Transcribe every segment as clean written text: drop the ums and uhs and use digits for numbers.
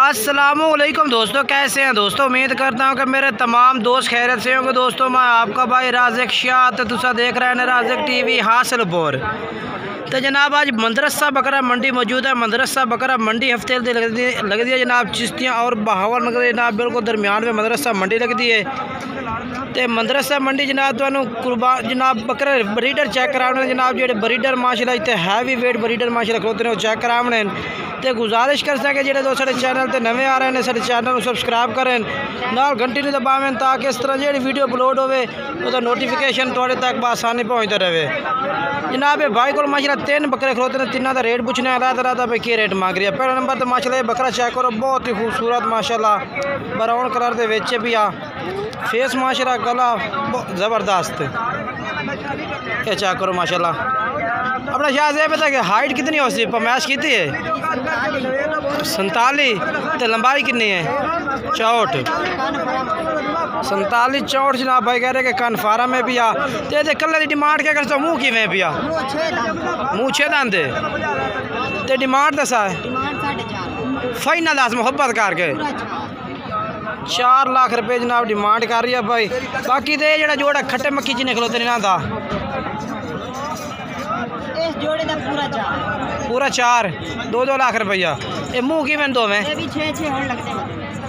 अस्सलामुअलैकुम दोस्तों, कैसे हैं दोस्तों। उम्मीद करता हूं कि मेरे तमाम दोस्त खैरियत से होंगे। दोस्तों मैं आपका भाई राज़िक शाह, तो तुसा देख रहे हैं राज़िक टीवी हासिलपुर। तो जनाब आज मदरसा बकरा मंडी मौजूद है। मदरसा बकरा मंडी हफ्ते लगती है जनाब चिश्तियाँ और बहावर नगर जनाब बिल्कुल दरमियान में मदरसा मंडी लगती है। तो मदरसा मंडी जनाब तो कुर्बान जनाब बकरा ब्रीडर चेक कराने जनाब जो ब्रीडर माशाल्लाह इतने हैवी वेट ब्रीडर माशाल्लाह खलोते हैं वो चेक कराने। तो गुजारिश कर सके जो दोस्त साढ़े चैनल पर नवे आ रहे हैं साढ़े चैनल को सबसक्राइब करें, नाल घंटी नहीं दबावें ताकि इस तरह जी वीडियो अपलोड होवे तो नोटिफिकेशन थोड़े तक बसानी पहुँचता रहे। जनाब ये भाई को माशाल्लाह 3 बकरे खलोते हैं, 3 का रेट पूछने अलग भाई की रेट मांग रही है। पहला नंबर तो माशाल्लाह ये बकरा चेक करो, बहुत ही खूबसूरत माशाल्लाह ब्राउन कलर के बेचे भी आ फेस माशाल्लाह गला ज़बरदस्त। ये चेक करो माशाल्लाह। अपना शाह से पता कि हाइट कितनी हो सी पैमाइश की है 47, तो लंबाई कितनी है 64, 47 64 जनाब भाई कह रहे कि कन्फार्म में भी आ। तो कलर की डिमांड क्या करते मुँह की में भी आ मुँह 6 दांदे तो डिमांड दसा है फाइनल दस मुहब्बत करके 4 लाख रुपये जनाब डिमांड कर रही है भाई। बाकी तो ये जोड़ा खट्टे मक्खी च निकलोते इन्हों का जोड़े दा पूरा 4 2 लाख रुपया। ये मुँह की में 2 में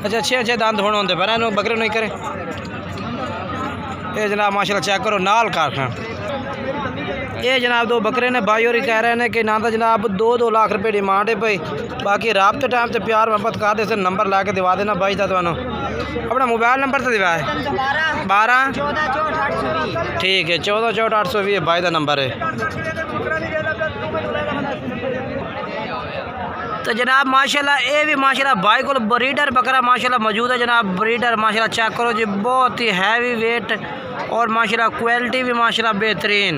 अच्छा 6 दांत होने होंगे पर बकरे नहीं करे। ये जनाब माशाल्लाह चेक करो नाल कारखान। ये जनाब 2 बकरे ने भाई और कह रहे हैं कि ना तो जनाब 2 लाख रुपये डिमांड है भाई। बाकी राबते टाइम से प्यार मोहब्बत कर दे नंबर ला के दिवा देना भाई था तो अपना मोबाइल नंबर तो दिवा है 12 ठीक है 14 64 820 भाई का नंबर है। तो जनाब माशाल्लाह ये भी माशाल्लाह भाई को ब्रीडर बकरा माशाल्लाह मौजूद है जनाब। ब्रीडर माशाल्लाह चेक करो जी, बहुत ही हैवी वेट और माशाल्लाह क्वालिटी भी माशाल्लाह बेहतरीन।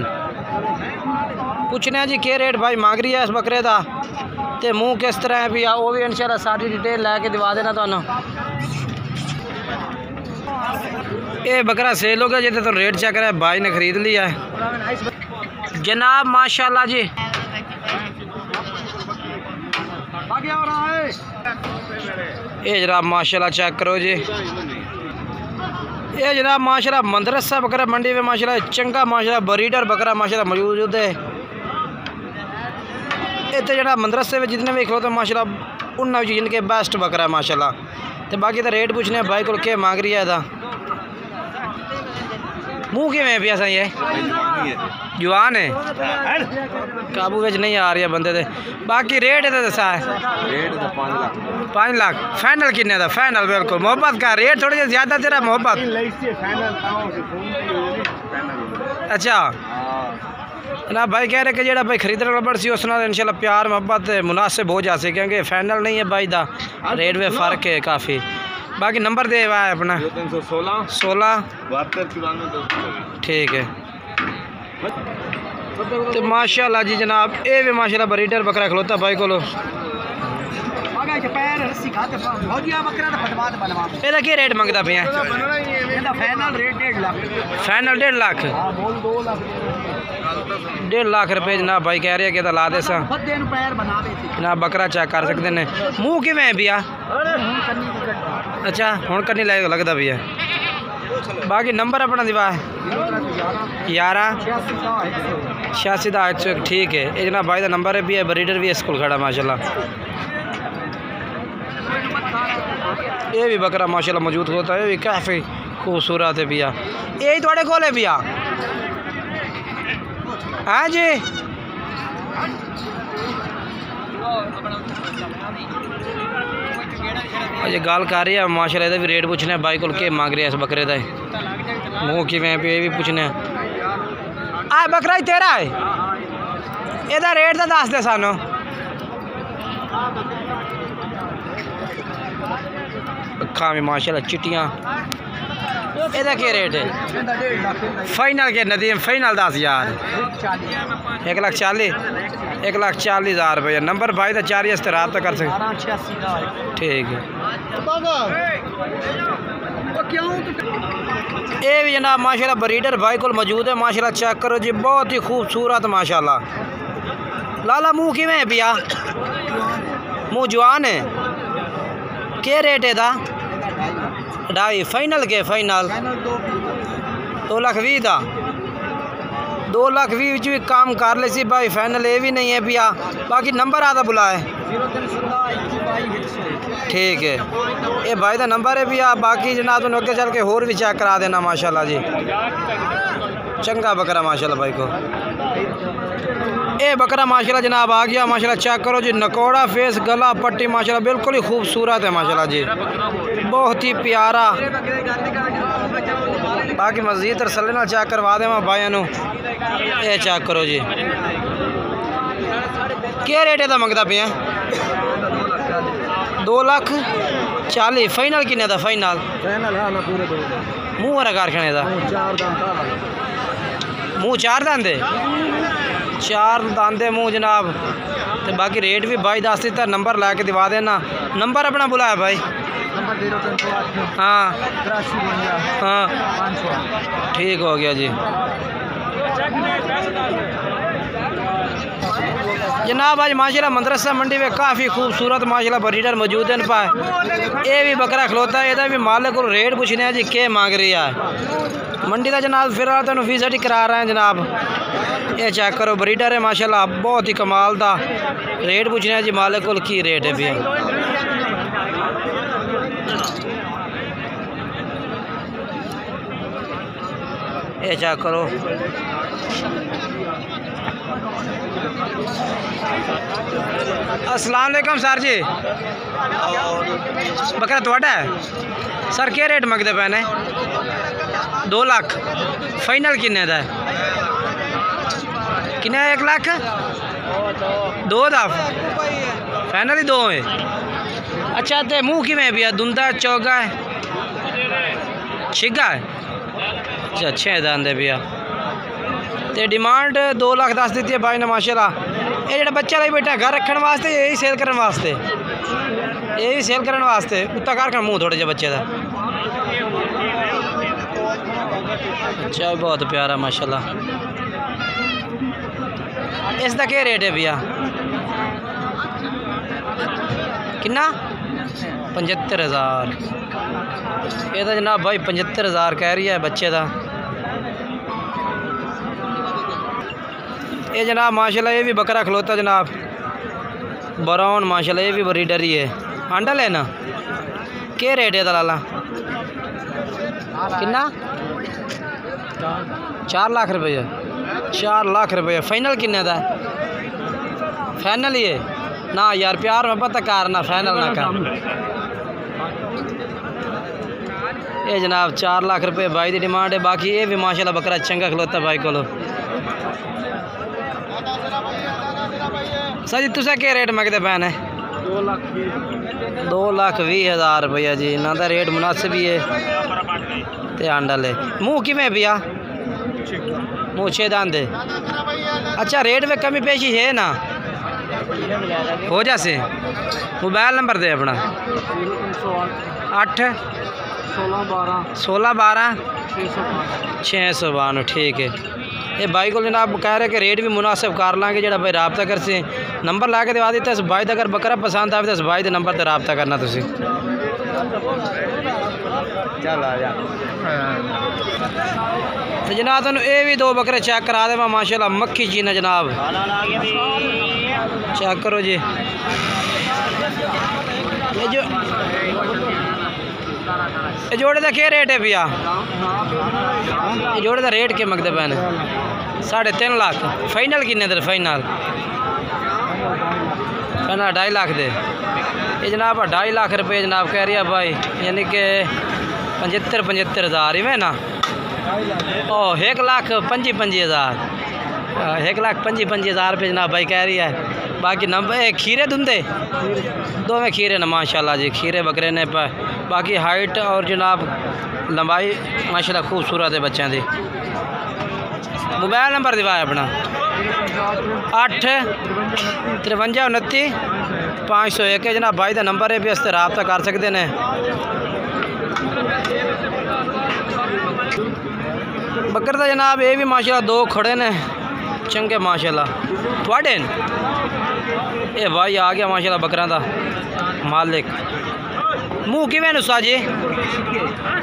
पूछने जी क्या रेट भाई मांग रही है इस बकरे का, तो मुँह किस तरह है भी आ वो भी इंशाल्लाह सारी डिटेल लैके दिवा देना तो। ये बकरा सेल हो गया जितने तो रेट चेक है भाई ने खरीद लिया है जनाब माशाल्लाह जी। ये जनाब माशाल्लाह चेक करो जी, ये जनाब माशाल्लाह मदरसा बकरा मंडी में माशाल्लाह चंगा माशाल्लाह ब्रीडर बकरा माशाल्लाह मौजूद है। ये तो जनाब मदरसे में जितने भी खिलौते माशाल्लाह उन जिनके बेस्ट बकरा है माशाल्लाह। तो बाकी तो रेट पूछने भाई को क्या मांग रही है था मुँह की में भी ऐसा ही है जुआन है काबू में नहीं आ रही है बंदे दे। बाकी रेट है तो दसा है 5 लाख फाइनल किन्ने था फाइनल बिल्कुल मोहब्बत का रेट थोड़ी ज़्यादा तेरा मोहब्बत अच्छा ना भाई कह रहे कि जो भाई खरीदने वाला बड़ी उस इंशाल्लाह प्यार मोहब्बत मुनासिब हो जा सके क्योंकि फाइनल नहीं है भाई दा रेट में फ़र्क है काफ़ी। बाकी नंबर दे हुआ है अपना 16 ठीक है। तो माशाल्लाह जी जनाब ये भी माशाल्लाह ब्रीडर बकरा खलोता भाई को ਇਹਦਾ ਕੀ रेट मंगता पे फाइनल 1.5 लाख 1.5 लाख रुपये जनाब भाई कह रहे हैं कि ला दे जनाब बकरा चेक कर सकते हैं। मुँह कि में भी आ अच्छा हूँ करनी लगता भी है। बाकी नंबर अपना दिवा 11 86 101 ठीक है। ये जनाब भाई का नंबर भी है ब्रीडर भी है स्कूल खड़ा माशाल्लाह। ये भी बकरा माशाल्लाह मौजूद होता है, ये भी काफ़ी खूबसूरत है भैया। यही थोड़े खोले भैया हाँ जी। ये गाल कर रही है माशाल्लाह भी रेट पूछने भाई को क्या मांग रही है इस बकरे का मुँह की मैं पे भी पूछने आ बकरा ही तेरा है ਇਹਦਾ रेट तो दस दे सानू अखा भी माशाल्लाह चिट्टियाँ। ਇਹਦਾ क्या रेट है फाइनल के नदीम फाइनल 10,000 1,40,000 रुपये। नंबर भाई तो 4 इस तरह तो कर सकते ठीक है। ये भी जनाब माशाल्लाह ब्रीडर भाई को मौजूद है माशाल्लाह चेक करो जी, बहुत ही खूबसूरत माशाल्लाह। लाला मुँह कि में भैया मुँह जवान है क्या रेट है दा? 2.5 फाइनल के फाइनल 2,20,000 का 2,20,000 भी काम कर ले सी भाई, फाइनल ये भी नहीं है भैया। बाकी नंबर आता बुलाए ठीक है, ये भाई का नंबर है भैया। बाकी जनाब तो अगे चल के होर भी चेक करा देना माशाल्लाह जी। चंगा बकरा माशाल्लाह भाई को। ये बकरा माशाल्लाह जनाब आ गया माशाल्लाह, चेक करो जी। नकोड़ा फेस, गला पट्टी माशाल्लाह बिल्कुल ही खूबसूरत है माशाल्लाह जी, बहुत ही प्यारा। बाकी मज़ीद तसल्ली नाल चेक करवा देवां भाइयों नूं। ये चेक करो जी, क्या रेट है मंगता पे? 2,40,000 फाइनल किन्ने दा? फाइनल मूँह वाला कारखाने का मूँह 4 दांदे 4 दांदे मूँह जनाब। तो बाकी रेट भी भाई दस दिता, नंबर ला के दिवा देना। नंबर अपना बुलाया भाई? हाँ हाँ ठीक हो गया जी। जनाब आज माशाल्लाह मदरसा मंडी में काफ़ी खूबसूरत माशाल्लाह ब्रीडर मौजूद हैं पाए। ये भी बकरा खलोता है, ये भी मालिक को रेट पूछने हैं जी क्या मांग रही है मंडी का जनाब। फिलहाल तो विजिट ही करा रहे हैं जनाब। ये चेक करो ब्रीडर है माशाल्लाह, बहुत ही कमाल का। रेट पूछने हैं जी मालिक को की रेट है भैया। ये चेक करो, अस्सलाम वालेकुम सर जी। बकरा थोड़ा है सर, क्या रेट मंगते पे ने? 2 लाख फाइनल किन्ने दा? किन्ने? 1 लाख 2 दा फाइनल ही 2 है। अच्छा तो मुँह किमें भैया? दुंदा चौगा है छिगा है? अच्छा अच्छे दांदे भैया। तो डिमांड 2 लाख 10 दी है भाई ने माशाल्लाह। ये जो बच्चा लाई बैठा घर रखने वास्ते, यही सेल करने वास्ते, यही सेल करने वास्ते उत्ता कारखाना मुँह थोड़े जे बच्चे का। अच्छा बहुत प्यारा माशाल्लाह। इसका क्या रेट है भैया? कितना? 75,000। ये तो जनाब भाई 75,000 कह रही है बच्चे का। ये जनाब माशाल्लाह ये भी बकरा खलोता जनाब, ब्राउन माशाल्लाह, ये भी ब्रीडर ही है। अंडा लेना क्या रेट है दलाला? कितना? 4 लाख रुपये। 4 लाख रुपये फाइनल किन्ने दा? फाइनल ही है ना यार, प्यार में पता कार ना फाइनल ना कर। ये जनाब 4 लाख रुपये भाई की डिमांड है। बाकी ये भी माशाल्लाह बकरा चंगा खलोता भाई को। सर जी तुसा क्या रेट मंगते पे ने? 2,20,000 रुपया जी। इन्हों का रेट मुनासिब ही है। तो अंडा ले मुँह किमें भैया? मुँह 6 दांदे। अच्छा रेट में कमी पेशी है ना? हो जासे। मोबाइल नंबर दे अपना? 8 16 12 652 ठीक है। ये भाई को जनाब कह रहे कि रेट भी मुनासिब कर लाँगे, जो भाई रबता कर से नंबर ला के दिवा दिता। इस भाई अगर बकरा पसंद आए तो इस भाई के नंबर पर रबता करना तुसी। चल आ जा। तो जनाब तुम ये भी 2 बकरे चेक करा दे माशाल्लाह, मक्खी चीना जनाब चेक करो जी। ये जोड़े का क्या रेट है भैया? ये जोड़े का रेट क्या मंगते पे? 3.5 लाख फाइनल किन्ने दे? फाइनल 2.5 लाख दे। ये जनाब 2.5 लाख रुपये जनाब कह रही है भाई, यानी कि 75,000 इवें ना। ओ 1,55,000 1,55,000 रुपये जनाब भाई कह रही है। बाकी नंबर खीरे दुंदे 2 में खीरे ना माशाल्लाह जी, खीरे बकरे ने पर। बाकी हाइट और जनाब लंबाई माशाल्लाह खूबसूरत है बच्चों की। मोबाइल नंबर दिवाया अपना? 8 53 29 501 है जनाब भाई का नंबर है भी, इससे रबता कर सकते हैं। बकर तो जनाब ये भी माशाल्लाह 2 खड़े ने चंगे माशाल्लाह थोड़े। ये भाई आ गया माशाल्लाह बकरा का मालिक। मुँह किवें उस्ताद जी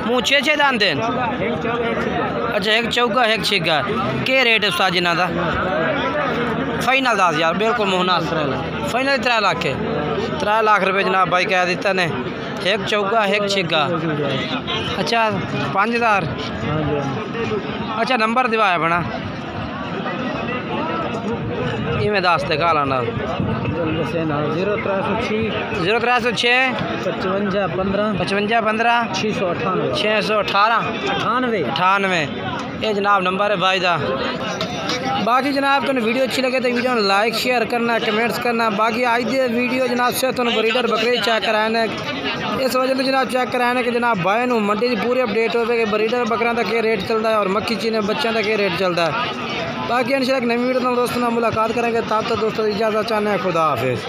मुँह 6 दांद देन अच्छा एक चौका एक छिगा के रेट है उस्ताद जी ना दा फाइनल दस यार बिल्कुल मुनासिब फाइनल 3 लाख है 3 लाख रुपये जनाब भाई कह दिता ने एक चौका एक छिगा अच्छा 5000 अच्छा नंबर दिवाया बना इवें दस दे काला ना 0306 55 15 618 98 ये जनाब नंबर है भाई दा। बाकी जनाब तुम वीडियो अच्छी लगे तो वीडियो लाइक शेयर करना कमेंट्स करना। बाकी आज दी वीडियो जनाब से तुम ब्रीडर बकरे चेक कराने इस वजह तो जनाब चेक कराने कि जनाब भाई नू मंडी की पूरी अपडेट हो कि ब्रीडर बकरा का क्या रेट चलता है और मक्खी चीने बच्चों का क्या रेट चलता है। बाकी इंशाल्लाह एक नई वीडियो में दोस्तों ना मुलाकात करेंगे। तब तक दोस्तों इजाज़त चाहते हैं। खुदा हाफिज़।